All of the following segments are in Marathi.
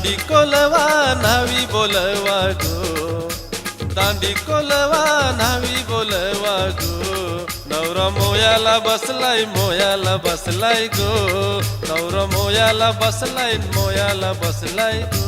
दांडी कोलवा न्हावी बोलवा गो, दांडी कोलवा न्हावी बोलवा गो. नवरा मोयाला बसलाय, मोयाला बसलाय गो. नवरा मोयाला बसलाय, मोयाला बसलाय गो.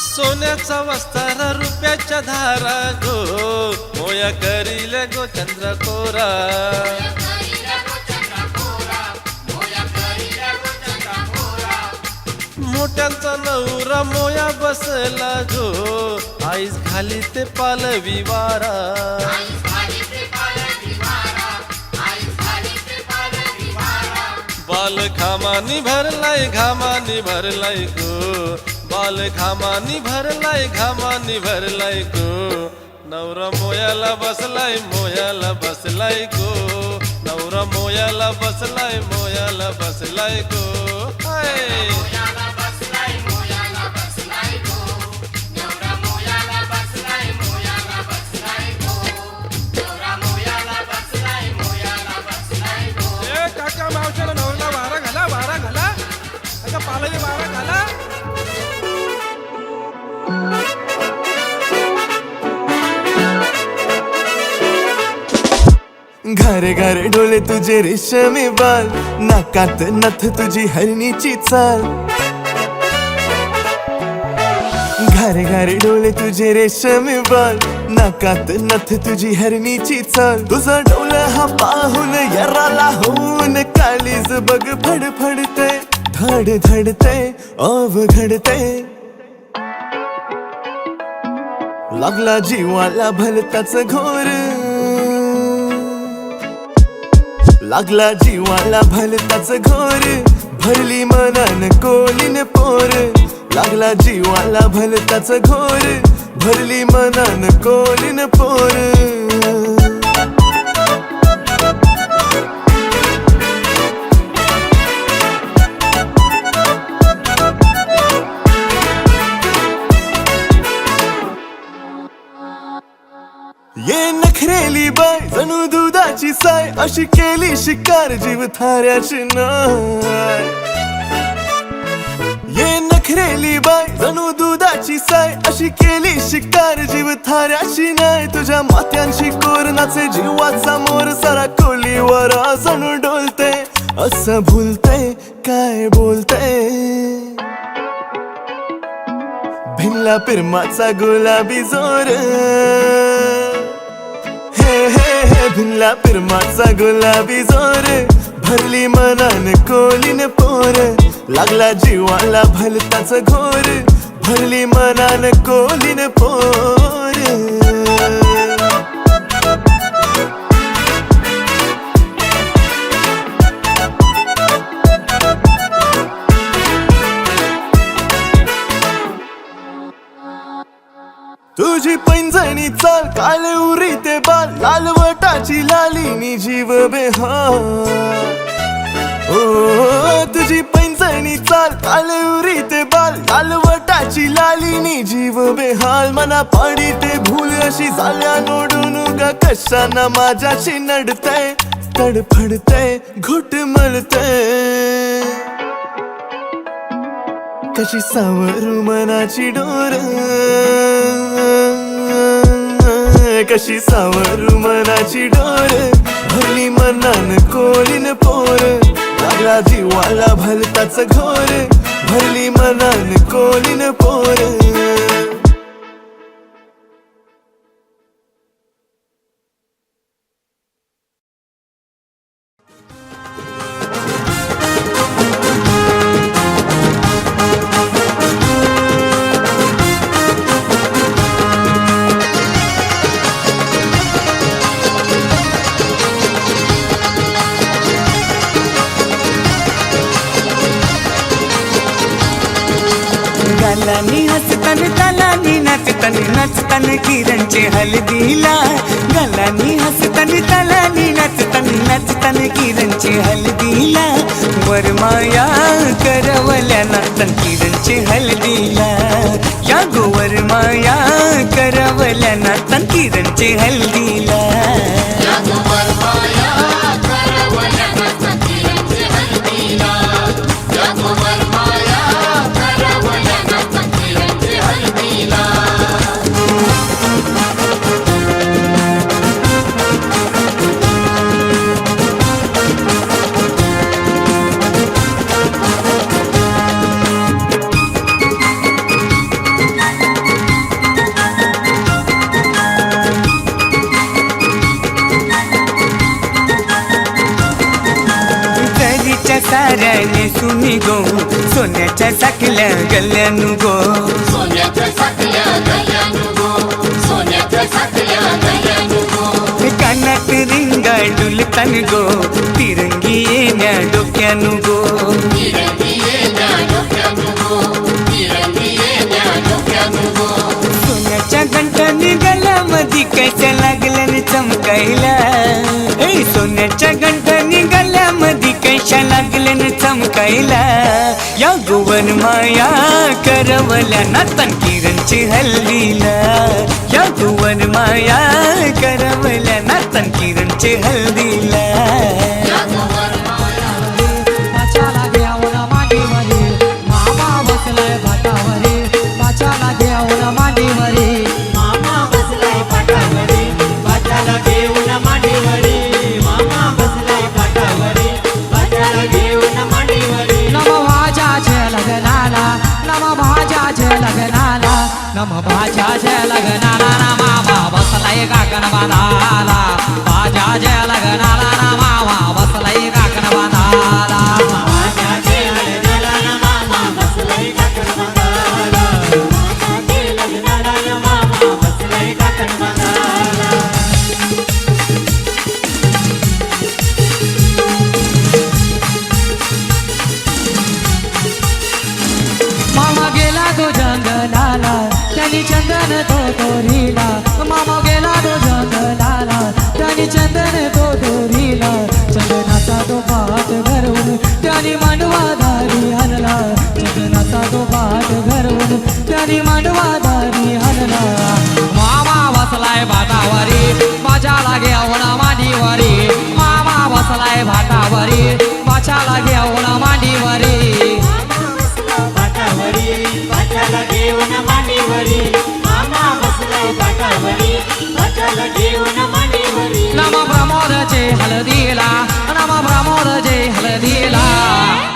सोन्याचा वस्तारा रुपयाच्या धारा गो, मोया करील गो चंद्रकोरा. मोठ्यांचा नवरा मोया बसला गो, आईस खाली ते पालवी वारा. बाल घामानी भरलाय, घामानी भरलाय गो. बाल घामानी भरलाय, घामानी भरलाय गो. नवरा मोयाला बसलाय, मोयाला बसलाय गो. नवरा मोयाला बसलाय, मोयाला बसलाय गो. हाय काका मावशाला नवरला वारा घाला, वारा घाला आता पालवी वारा घाला. घरे घरे डोले तुझे रेशमी बाल, नाकात नथ तुझी हरणीची चाल. घरे घरे डोले तुझे रेशमी बाल, नाकात नथ तुझी हरणीची चाल. तुझा डोला हा पाहून यराला होऊन कालीज बघ फडफडते, धड धडते अवघडते. लागला जीवाला भलताच घोर, लागला जीवाला भलताच घोर. भरली मनान कोलीन पोर, लागला जीवाला भलताच घोर. भरली मनान कोलीन पोर. ये नखरेली बाय जणू दुधाची साय, अशी केली शिकार जीव थाऱ्याची नाय. ये नखरेली बाय जणू दुधाची साय, अशी केली शिकार जीव थाऱ्याची नाय. तुझ्या माथ्यांशी कोरणाचे जीवाचा मोर, सारा कोलीवर जणू डोलते. असं भूलते काय बोलते, भिनला पिरमाचा गुलाबी जोर. भिनला पिरमाचा गुलाबी जोर. भरली मनान कोलीन पोर, लागला जीवाला भलताच घोर. भरली मनान कोलीन पोर. तुझी पैंजणी चाल, काल उरी ते बाल. लालवटाची लालीनी जीव बेहाल. ओ तुझी पैंजणी चाल, काल उरी ते बाल. लालवटाची लालीनी जीव बेहाल. मना पाडी ते भूल अशी झाल्या नोडून ग, कशाना माझ्याशी नडते. तडफडते घुट मळते, कशी सावरू मनाची डोर. कशी सावरू मनाची डोर. भरली मनान कोलीन पोर, लागला जीवाला भलताच घोर. भरली मनान कोलीन पोर. गालानी हसतन तालानी नाचतन नाचतन किरणचे हलदीला गालानी हसतन तालानी नाचतन नाचतन किरणचे हलदीला वरमाया करवल्या नाचतन किरणचे हलदीला या गोवर माया करवल्या नाचतन किरणचे हलदीला साऱ्याने सुनी गो सोन्याच्या साखल्या गल्यानु गो सोन्याच्या साखल्या गल्यानु गो सोन्याच्या साखल्या गल्यानु गो कानात रिंगा डुलतान गो तिरंगी येण्या डोक्यानु गो तिरंगी येण्या डोक्यानु गो तिरंगी येण्या डोक्यानु गो सोन्याच्या घंटाने गल्यामध्ये कैच्या लागल्याने चमकायला सोन्याच्या घंटाने गल्यामध्ये कैच्या लागल्याने चमकायला या गोवन माया करवल्या नातन किरणची हल्दीला या गोवन माया करवल्या नातन किरणची हल्दीला नम भाज्याच्या लग्नाला ना मामा बसलाय काकण बांधाला भाज्याच्या लग्नाला ना मामा बसलाय काकण बांधाला मामा गेला तो जंगलाला त्यांनी चंदन तो तोरीला मामा गेला तो जंगलाला त्यांनी चंदन तो तोरीला चंदनाचा तो पाठ घरवून त्यांनी मांडवादारी हलला चंदनाचा तो पाठ घरवून त्यांनी मांडवादारी हलला मामा बसलाय भाटावरी माझ्याला घेऊन मांडीवरी मामा बसलाय भाटावरी माझ्याला घेऊन मांडीवरी नम प्रमोद जय हलदीला नम प्रमोद जय हलदीला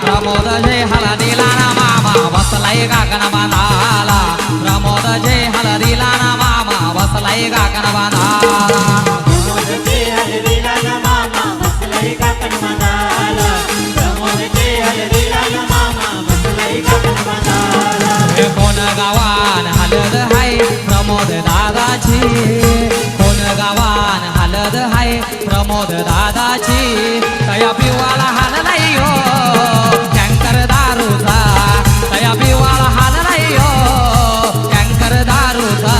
प्रमोद जय हलदीला ना मामा बसलाय काकण बांधाला प्रमोद जय हलदीला ना मामा बसलाय काकण बांधाला कोण गावान हलद हाय प्रमोद दादाची कोण गावान हलद हाय प्रमोद दादाची तया पिवाला हाल नाही हो टँकर दारूचा तया पिवाला हाल नाही हो टँकर दारूचा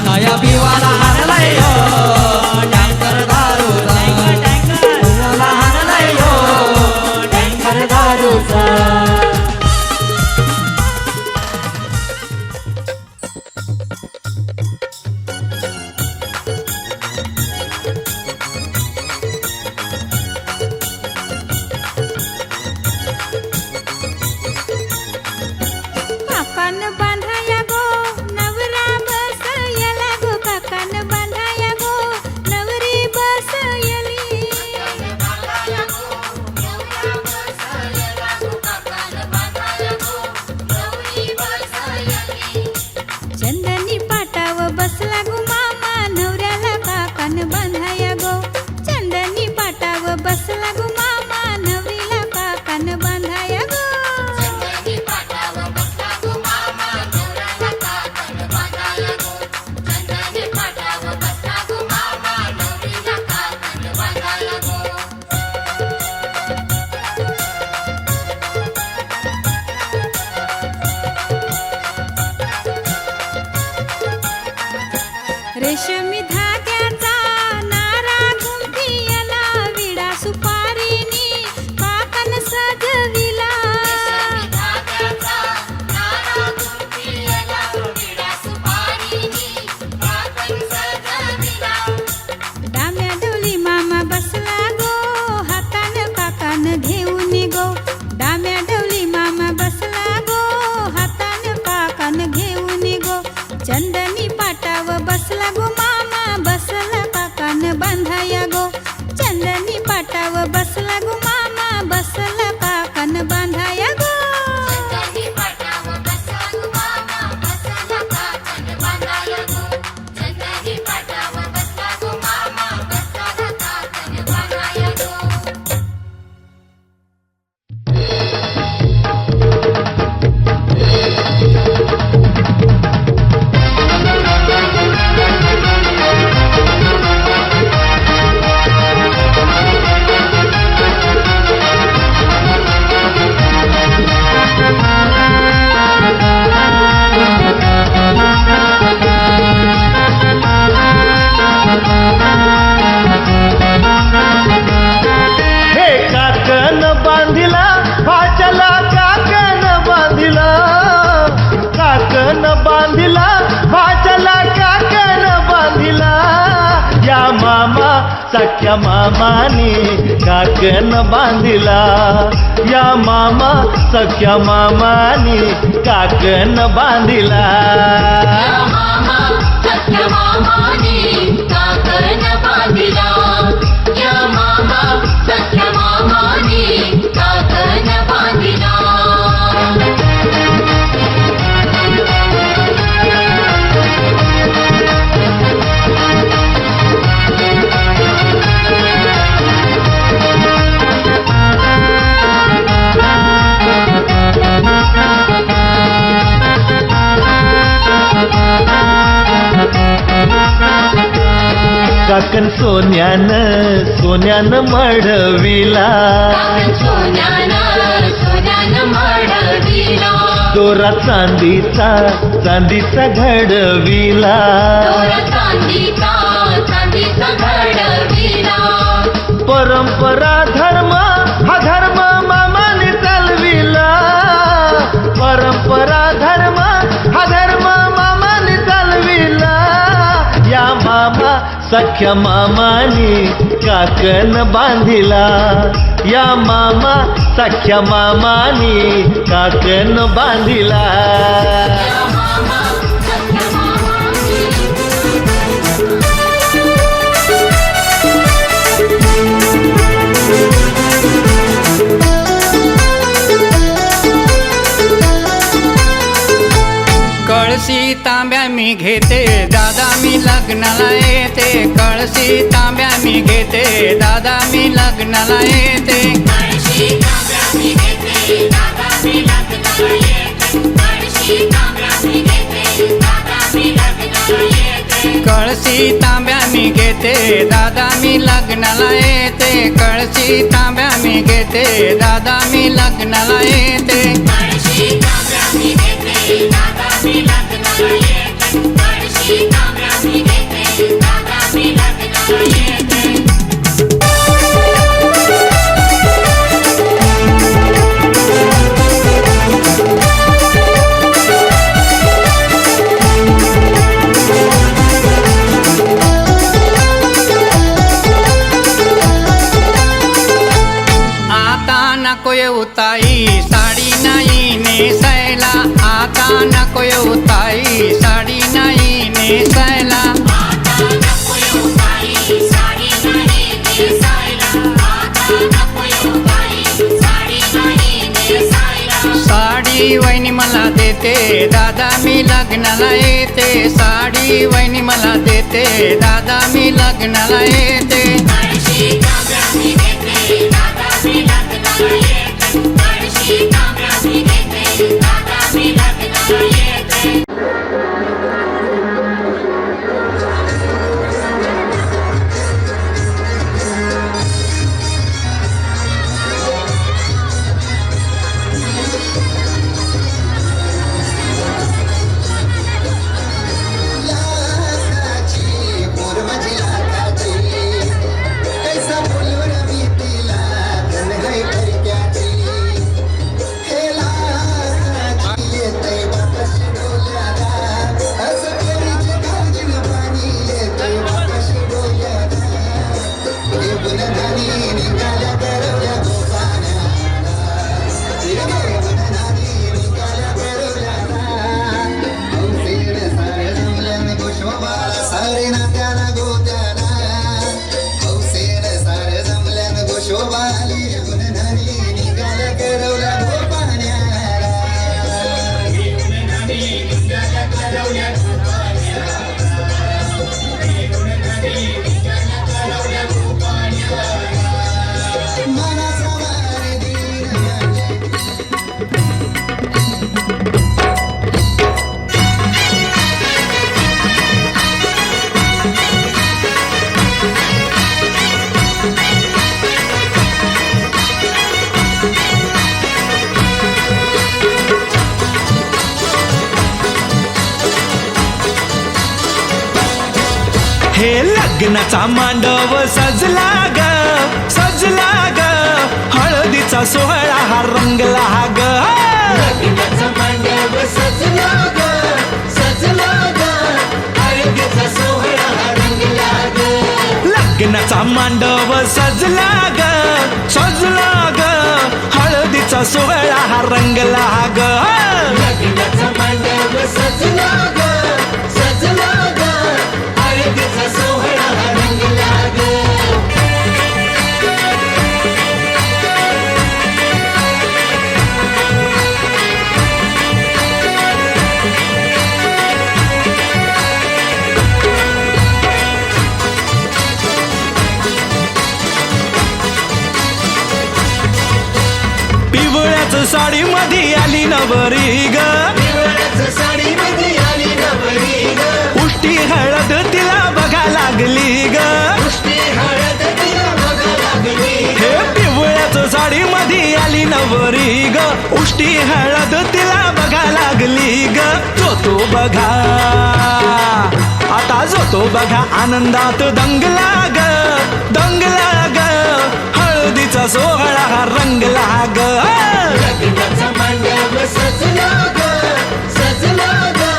तया पिवाला हाल नाही हो टँकर दारूचा पिवाला हाल नाही हो टँकर दारूचा काकान बांधाया गो नवरा बसयला गो काकान बांधाया गो नवरी बसयली चंदनी पाटाव बसला गो मामा नवऱ्याला काकान बांधाया गो चंदनी पाटाव बसला गो मामा नवरीला काकान बांधाया गो रेशमी धाग्याचा नारा गुंफियला विडा सुपारीनी काकण सजविला डाम्या डोली मामा बसला गो हातान काकान घेऊन गो डाम्या डोली मामा बसला गो हातान काकान घेऊन गो चंदनी पाटाव बसला गो मामा बसला काकान बांधाया गो चंदनी पाटाव बसला गो मामा बसला काकान बांधाया गो हे काकन बांधिला भाचला काकन बांधिला काकन बांधिला भाचला काकन बांधिला या मामा सख्या मामानी काकन बांधिला या मामा सख्या मामानी काकन बांधिला काकन सोन्यानं मढविला दोरा चांदीचा घडविला परंपरा धर्म हा धर्म मामाने चालविला परंपरा धर्म हा धर्म मामाने चालविला या मामा सख्या मामानी काकन बांधिला या मामा सख्या मामानी काकन बांधिला कळशी तांब्या मी घेते दादा मी लग्नाला येते कळशी तांब्या मी घेते दादा मी लग्नाला येते कळशी तांब्या मी घेते दादा मी लग्नाला येते कळशी तांब्या मी घेते दादा मी लग्नाला येते कळशी तांब्या मी घेते दादा मी लग्नाला येते कळशी तांब्या मी घेते दादा मी लग्नाला येते कळशी तांब्या मी घेते दादा मी लग्नाला येते कळशी तांब्या मी घेते दादा मी लग्नाला येते नको येऊताई साडी नाही नेसायला आता नको येऊताई साडी नाही नेसायला साडी वहिनी मला देते दादा मी लग्नाला येते साडी वहिनी मला देते दादा मी लग्नाला येते लग्नाचा मांडव सजला ग सजला ग हळदीचा सोहळा हा रंगला ग लग्नाचा मांडव सजला ग सजला ग हळदीचा सोहळा रंगला ग लग्नाचा मांडव सजला ग सजला ग हळदीचा सोहळा हा रंगला ग लग्नाचा मांडव सजला ग सजला ग हळदीचा सोहळा रंगला ग पिवळ्याच साडी मध्ये आली नवरी ग साडी मध्ये आली नवरी ग उष्टी हळद तिला बघा लागली ग पुष्टी हळद तिला बघा लागली हे पिवळ्याच साडी मध्ये आली नवरी ग उष्टी हळद तिला बघा लागली ग जो तो बघा आता जो तो बघा आनंदात दंगला ग दंगला ग हळदीचा सोहळा हा रंगला ग लग्नाचा मांडव सजला ग सजला ग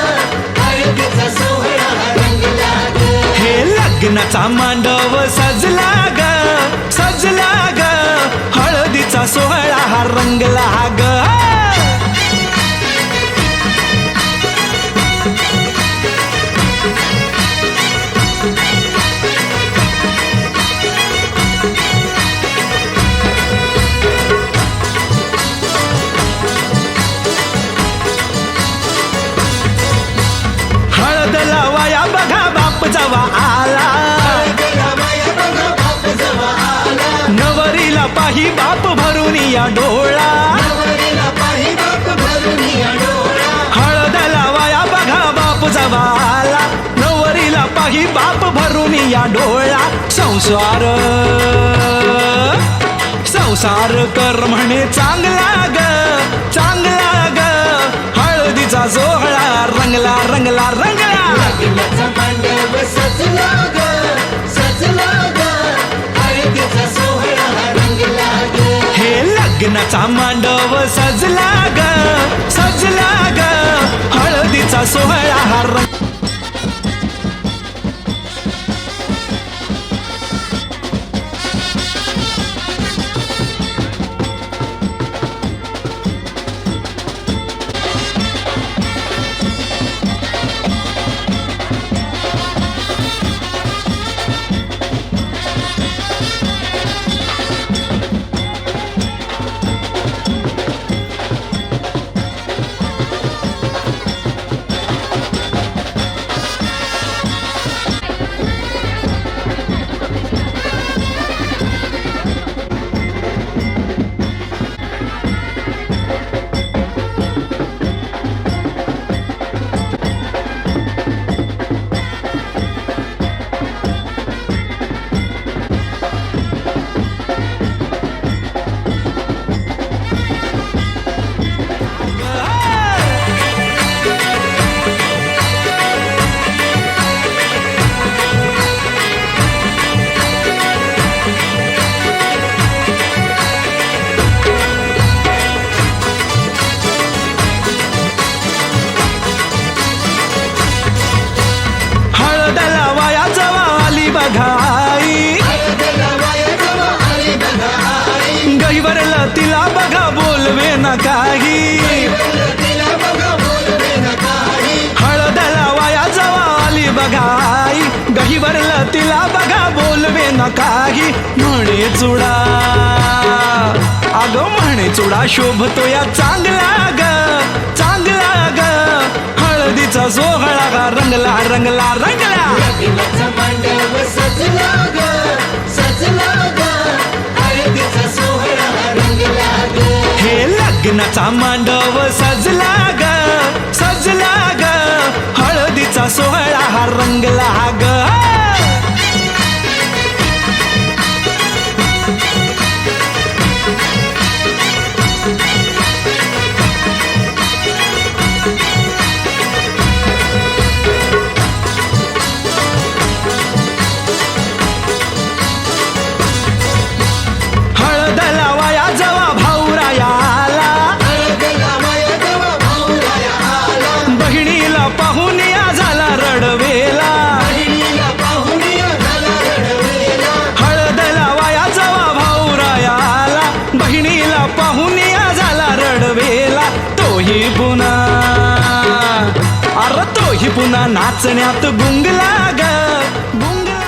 हळदीचा सोहळा रंगला ग हे लग्नाचा मांडव सजला ग सजला ग हळदीचा सोहळा हा रंगला ग हळद लावाया बघा बाप जवा आला नवरीला पाही बाप भरून या डोळा हळद लावाया बघा बाप जवा आला नवरीला पाही बाप भरून या डोळा संसार संसार कर म्हणे चांगला ग चांगला ग हळदीचा सोहळा रंगला रंगला रंगला लग्नाचा मांडव सजला ग सजला ग हळदीचा सोहळा रंगला ग हे लग्नाचा मांडव सजला ग सजला ग हळदीचा सोहळा हा रंग तिला बघा बोलवे ना काही हळद लावाया जवा आली बघाई गहीवरलं तिला बघा बोलवे ना काही म्हणे चुडा अगं म्हणे चुडा शोभतो या चांगला ग चांगला ग हळदीचा सोहळा गा रंगला रंगला रंगला मांडव सजला ग सजला ग हळदीचा सोहळा रंगला ग हे लग्नाचा मांडव सजला ग सजला ग हळदीचा सोहळा हा रंगला ग तोही पुन्हा नाचण्यात गुंगला ग गुंगला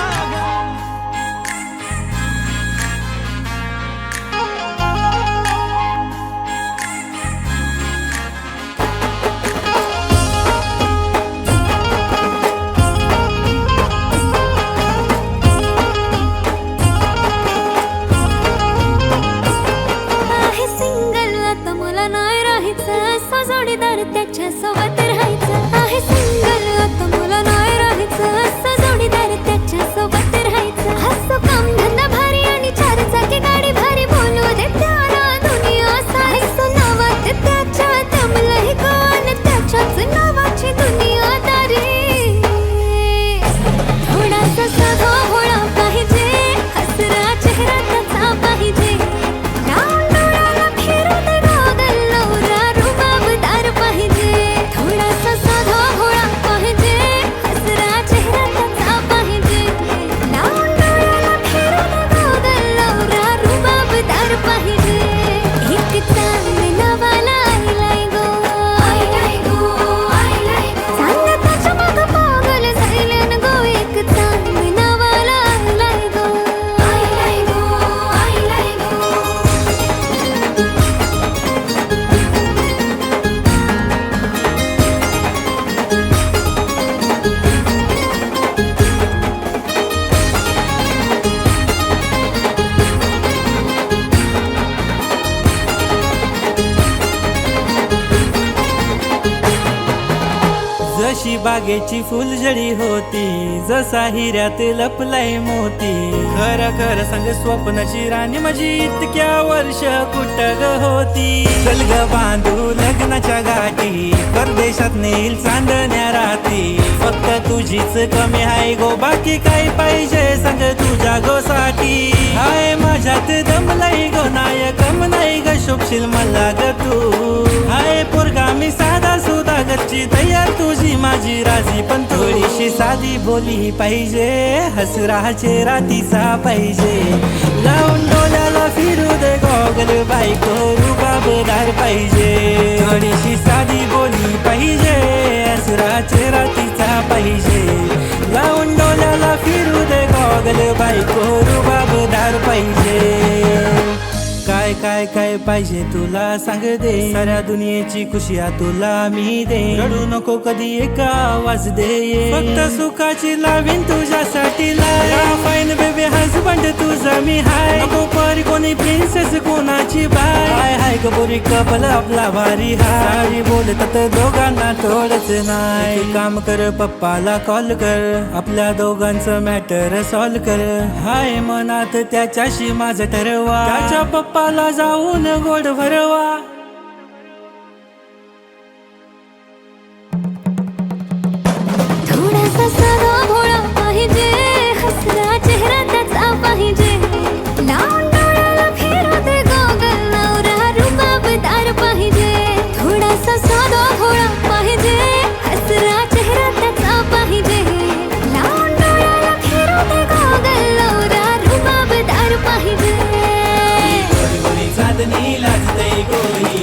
आहे सिंगल आता मला नाही राहायचं असं जोडीदार त्याच्या सोबत राहायचं आहे सिंगल आता मला नाही राहायचं असं जोडीदार त्याच्या सोबत राहायचं हसो काम धंदा भारी आणि चार चाकी गाडी भारी बोलू दे त्याला दुनिया सारी नावात त्याच्या दमलंही कोण त्याच्याच नावाची दुनियादारी थोडासा साधा भोळा पाहिजे हसरा चेहरा त्याचा पाहिजे राऊंड डोळ्याला फिरू दे गॉगल नवरा रुबाबदार पाहिजे थोडासा साधा भोळा पाहिजे हसरा चेहरा त्याचा पाहिजे राऊंड डोळ्याला फिरू दे गॉगल नवरा रुबाबदार पाहिजे एक चांगलं नवाला आईलाय गो चांगलं त्याच्या मागं पागल झालं गो एक चांगलं नवाला आईलाय गो जशी बागेची फुलझडी होती जसा हिऱ्यात लपलाय मोती खरं खरं सांग स्वप्नाची राणी माझी इतक्या वर्ष कुठ ग होती चल ग बांधू लग्नाच्या गाठी परदेशात नेईल चांदण्या राती फक्त तुझीच कमी आहे गो बाकी काय पाहिजे सांग तुझ्या गोसाठी हाय माझ्यात दमलाय गो नायकम नाही ग शोभशील मला ग तू हाय पोरगा मी साधा सुधा गच्ची तयार तुझी माझी राजी पण थोडीशी साधी बोली पाहिजे हसरा चेहरा तिचा पाहिजे लावून डोल्याला फिरू दे गॉगल बायको रुबाबदार पाहिजे थोडीशी साधी बोली पाहिजे हसरा चेहरा तिचा पाहिजे लावून डोल्याला फिरू दे गॉगल बायको रुबाबदार पाहिजे काय काय काय पाहिजे तुला सांग दे साऱ्या दुनियेची खुशिया तुला मी दे रडू नको कधी एक आवाज दे फक्त सुखाची लावीन तुझ्यासाठी फाईन बेबी हजबंड तुझा मी हाय नको परी कोणी प्रिन्सेस कोणाची बाय हाय हाय गबोरी कपल आपला भारी हाय बोलतात दोघांना थोडच नाही तू काम कर पप्पाला कॉल कर आपल्या दोघांचं मॅटर सॉल्व कर हाय मनात त्याच्याशी माझं ठरवा त्याच्या पप्पाला जाऊन गोड भरवा थोडासा साधा भोळा पाहिजे हसरा चेहरा त्याचा पाहिजे लावून डोळ्याला फिरू दे गॉगल नवरा रुबाबदार पाहिजे थोडासा साधा भोळा पाहिजे हसरा चेहरा त्याचा पाहिजे लावून डोळ्याला फिरू दे गॉगल नवरा रुबाबदार पाहिजे चांदणी लाजते गोरी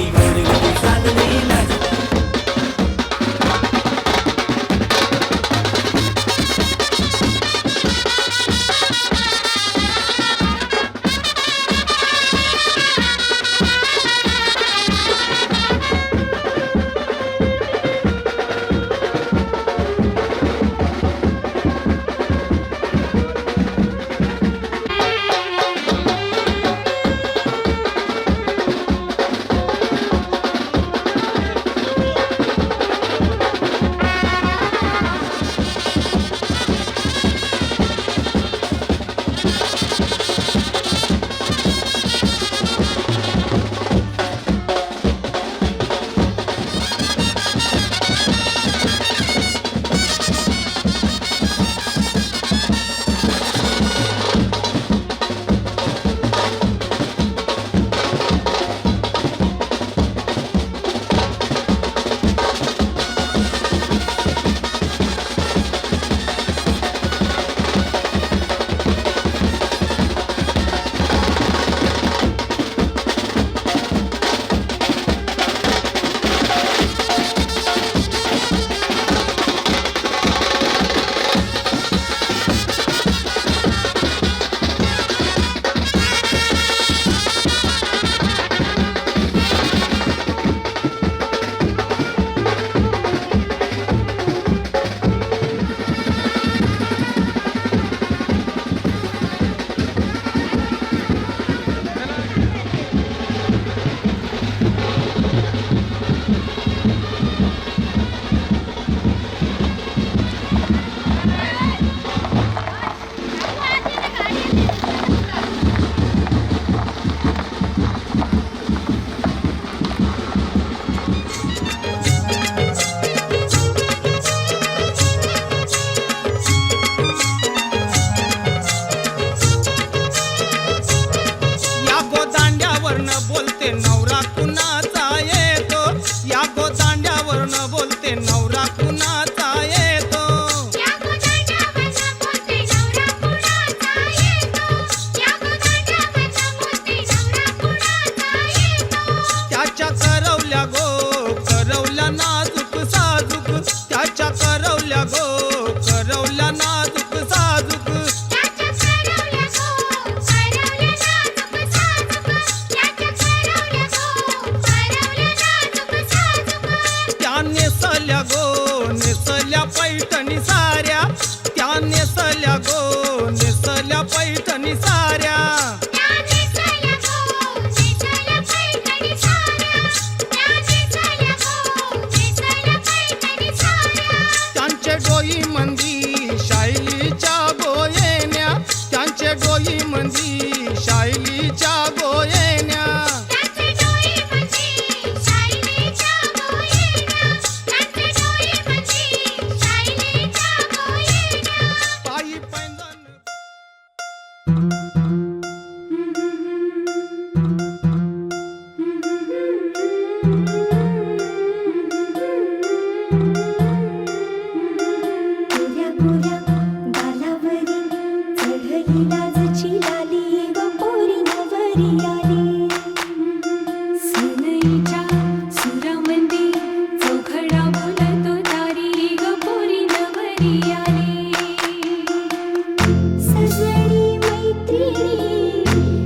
नवरा कुणाचा येतो या गोदाड्यावरचा मोती नवरा कुणाचा येतो या गोदाड्यावरचा मोती नवरा कुणाचा येतो त्याच्या करवल्या गो करवल्या नाजूक साजूक त्याच्या करवल्या गो करवल्या नाजूक साजूक त्याच्या करवल्या गो करवल्या नाजूक साजूक त्याच्या करवल्या गो करवल्या नाजूक साजूक त्या नेसल्या गो नेसल्या पैठणी साऱ्या त्या नेसल्या गो नेसल्या पैठणी साऱ्या त्या नेसल्या गो नेसल्या पैठणी साऱ्या त्या नेसल्या गो नेसल्या पैठणी साऱ्या त्यांचे डोई मंदी शायलीच्या गोयेन्या त्यांचे डोई मंदी शायलीच्या गोयेन्या त्याचे डोळे म्हणजे शायनीच्या गोयेन्या त्याचे डोळे म्हणजे शायनीच्या गोयेन्या पायी पैंजण गोऱ्या गोऱ्या गालावरी चढली लाजची लाली ग पोरी नवरी आली सुनईच्या सुरामंदी चौघडा बोलतो दारी ग पोरी नवरी आली सजनी मैत्रिणी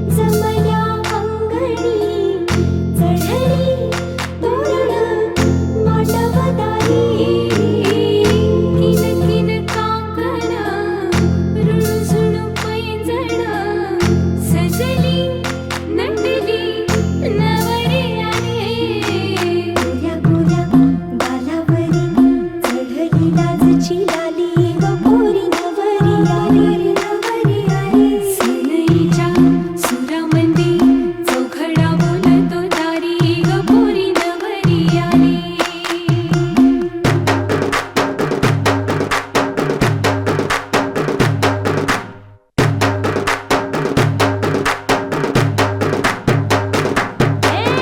जमल्या अंगणी चढली तोरण मांडवदारी किन किन काकण रुणझुण पैंजण सजली नटली नवरी आली गोऱ्या गोऱ्या गालावरी चढली लाजची लाली ग पोरी नवरी आली नवरी आली सुनईच्या सुरामंदी चौघडा बोलतो दारी ग पोरी नवरी आली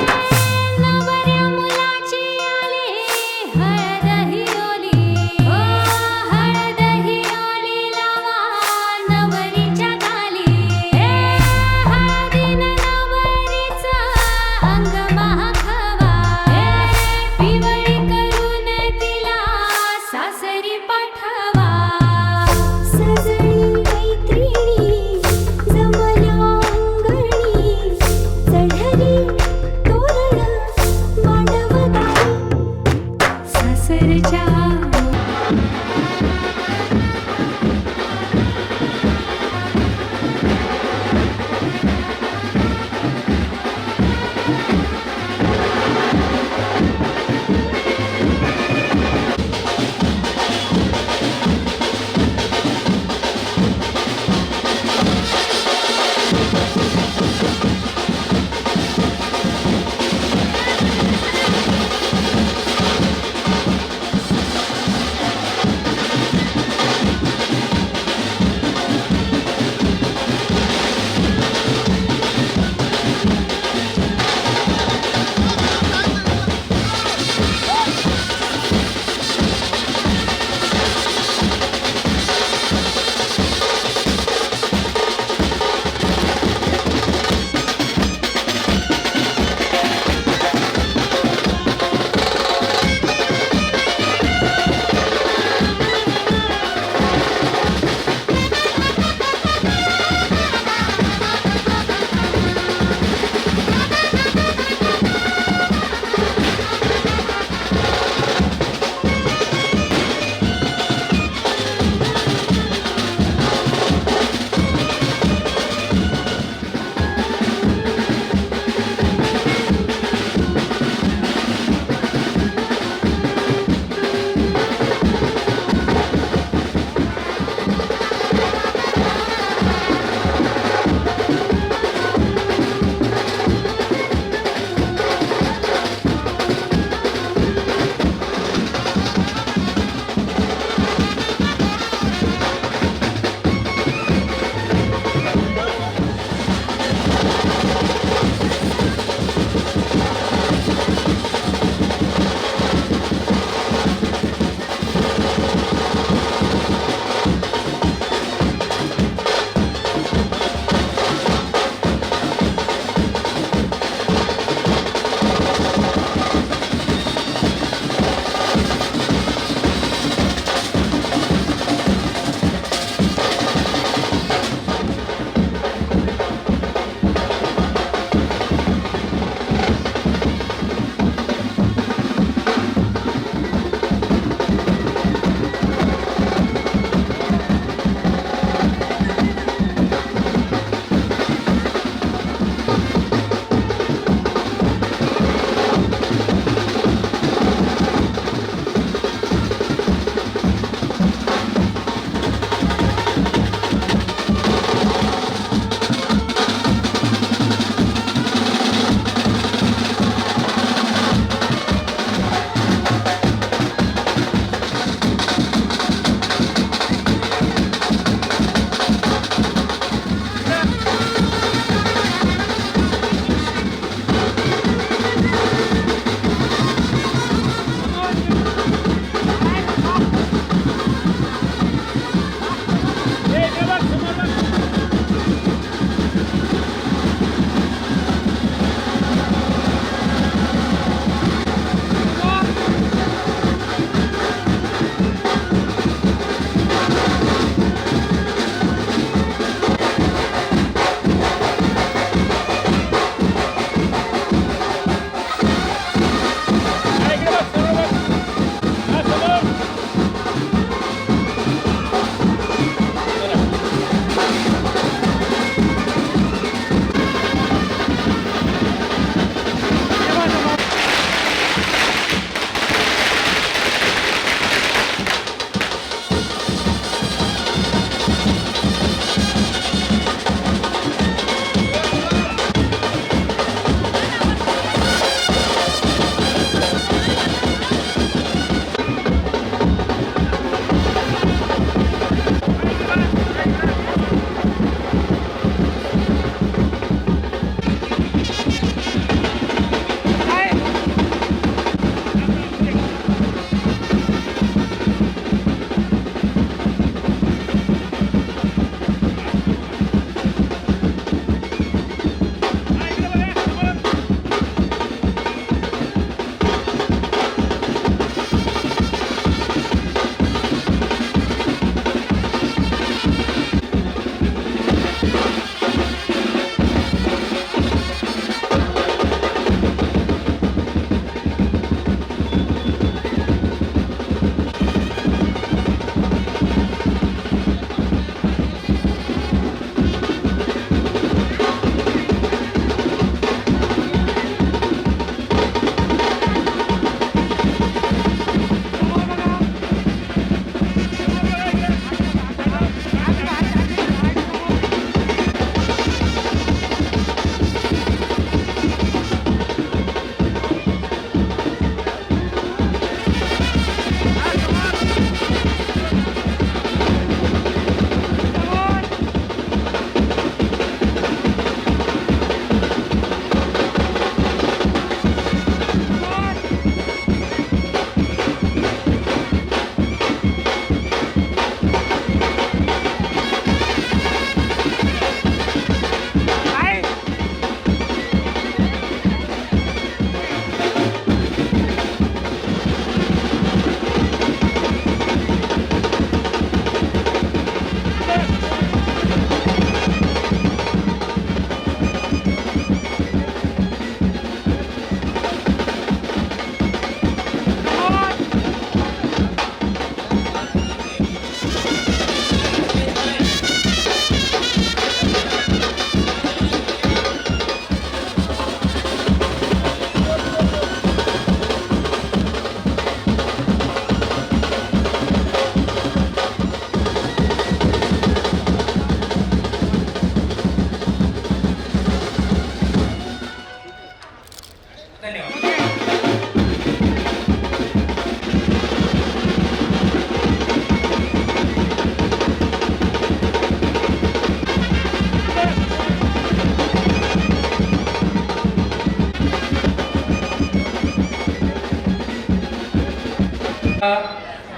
नवऱ्या मुलाची आली हळद ही ओली ओ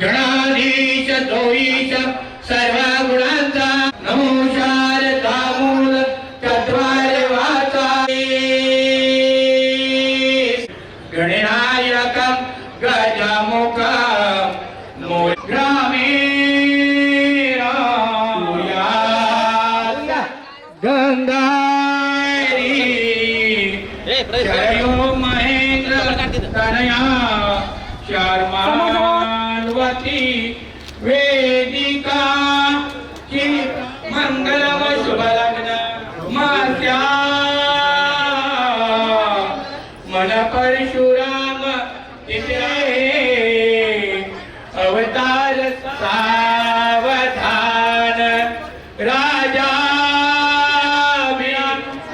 गणाधीश द्रोहीश सर्व गुणांचा नमोशार दामूल चत्वार वाचा गणनायक गजमुख ग्रामीण गंगारी शरयो महेंद्र तनया शर्मान्वती वेदिका की मंगलम शुभ लग्न मात्या मन परशुराम तिथे अवतार सावधान राजा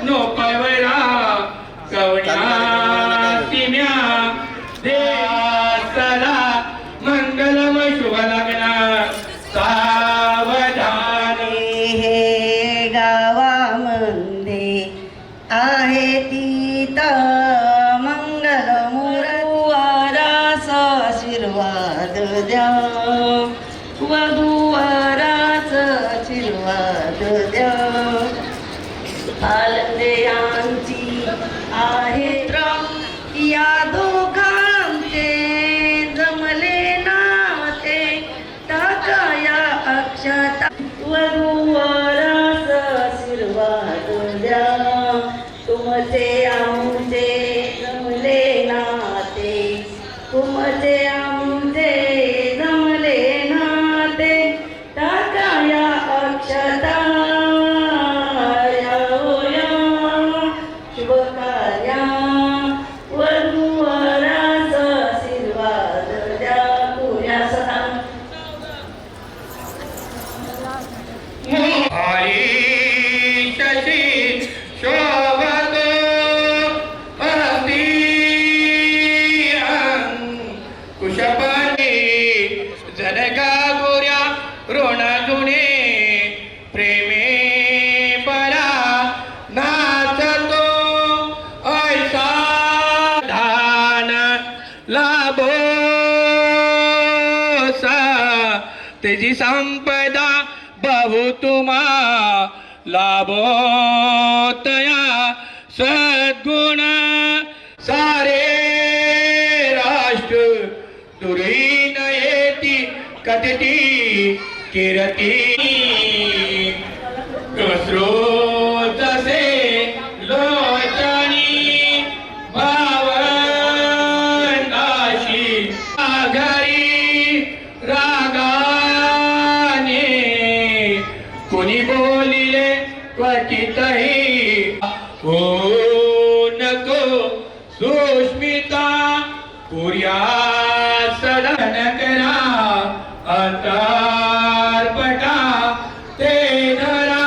नोपवरा कवण्या देवासला मंगलम शुभ लग्न सावधान हे गावामध्ये आहे तीत मंगल मुरवारास आशीर्वाद द्या वधूवराच आशीर्वाद द्या आनंदयांची आहे या दोघांचे जमले नाते टाकाया अक्षता वधूवरास आशीर्वाद द्या तुमचे आमचे जमले नाते तुमचे आमचे जमले नाते टाकाया अक्षता शुभ कार्या वधूवरास आशीर्वाद द्या तुझ्या सदा हरी शशी शोभत अस्ति कुशपाने जनका गोऱ्या ऋण जुने प्रेमे परा नाचतो ऐसा धान लाभो सा तेजी संपदा बहु तुमा लाभो तया सद्गुण सारे राष्ट्र दुरीन येती कथती कीर्ती स्रोतसे लोचनी भावनाशी घरी रागाने कोणी बोलिले क्वचितही हो नको सुष्मिता पुर्या सदन करा अंतर्पटा ते धरा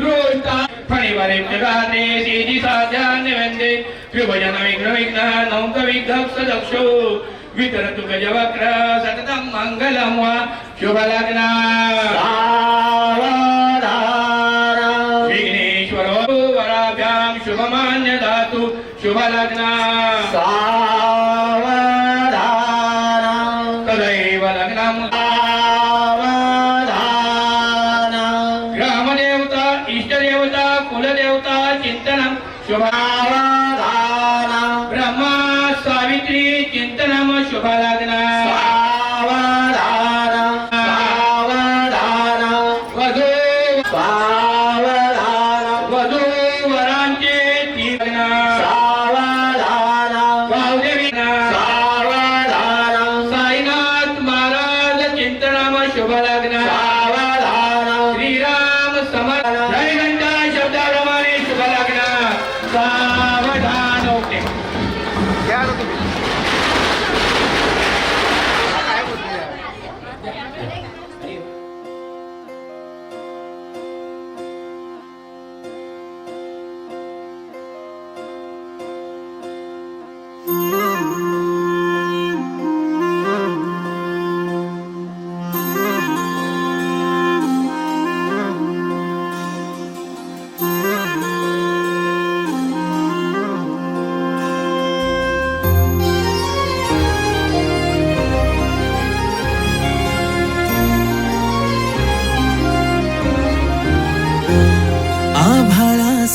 दृष्टा फणिवारे जगाने सीधी साध्यान्य वंदे त्रिभुजन विघ्न विघ्न नौक विघ्नक्ष दक्षो वितरतु गजवक्र सततं मंगलं वा शुभ लग्न विघ्नेश्वरो वराभ्यां शुभमान्य धातु शुभ लग्न तदैव लग्नं ग्रामदेवता इष्टदेवता कुलदेवता चिंतनं शुभ ब्रह्मा सावित्री चिंतनम शुभ लग्न वधू वरांचे तीन भावदेवी साईनाथ महाराज चिंतनम शुभ लग्न श्रीराम समर्थ जय घंटा शब्दाप्रमाणे शुभ लग्न सावधान होते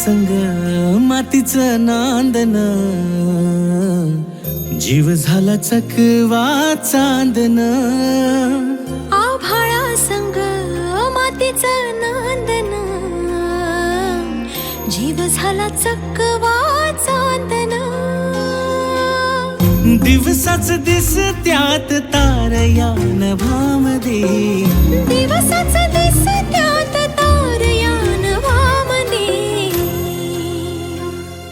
संग मातीचं नांदन, जीव झाला चकवा चांदन. आभाळा संग मातीचं नांदन, जीव झाला चकवा चांदन. दिवसाच दिस त्यात तारया नभामध्ये, दिवसाच दिस त्यात तारया नभामध्ये.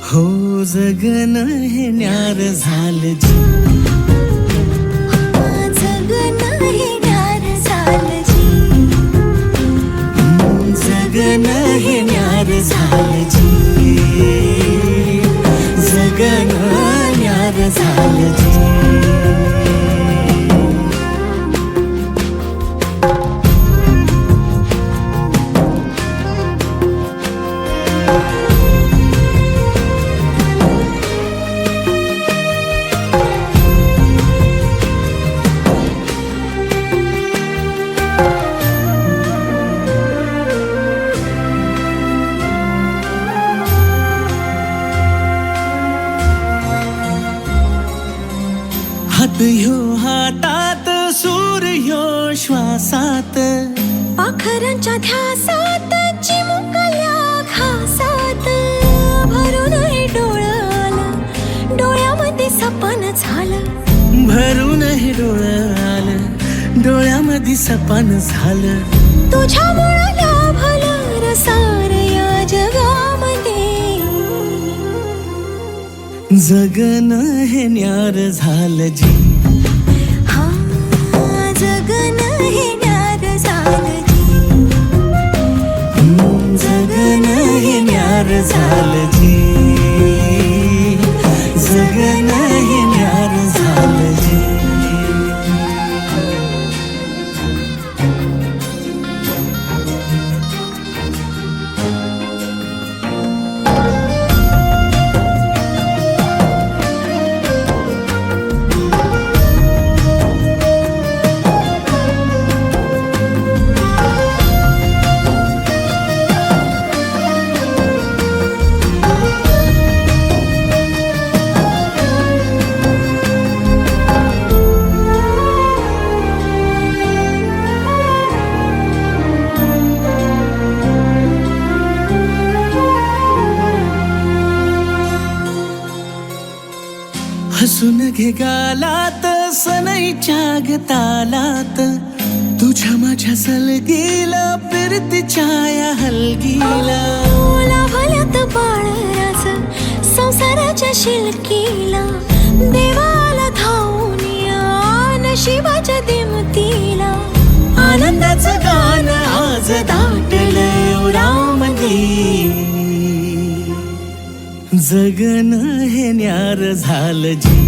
हो जगन हे न्यार झालं जी, जगन हे न्यार झालं जी, जगन हे न्यार झालं जी, जगन न्यार झालं जी. हात ह्यो हातात, सूर ह्यो श्वासात, पाखरांच्या ध्यासात, चिमुकल्या घासात. भरून हे डोळं आलं, डोळ्यामध्ये सपन झालं. भरून हे डोळं आलं, डोळ्यामध्ये सपन झालं. तुझ्यामुळं लाभलं रसार या जगामध्ये. जगन हे न्यार झालं जी, हा जगन हे न्यार झालं जी, जगन हे न्यार झालं जी, जगन हे न्यार झालं जी. हसून घे गालात, सनईच्या गतालात, तुझ्या माझ्या सलगीला, फिरतीच्या या हलगीला. लाभल्यात बाळराज संसाराच्या शिलकीला. देवाला धावून या नशिबाच्या दिमतीला. आनंदाचं गाण आज दाटलं उरामध्ये. जगन हे न्यार झालं जी,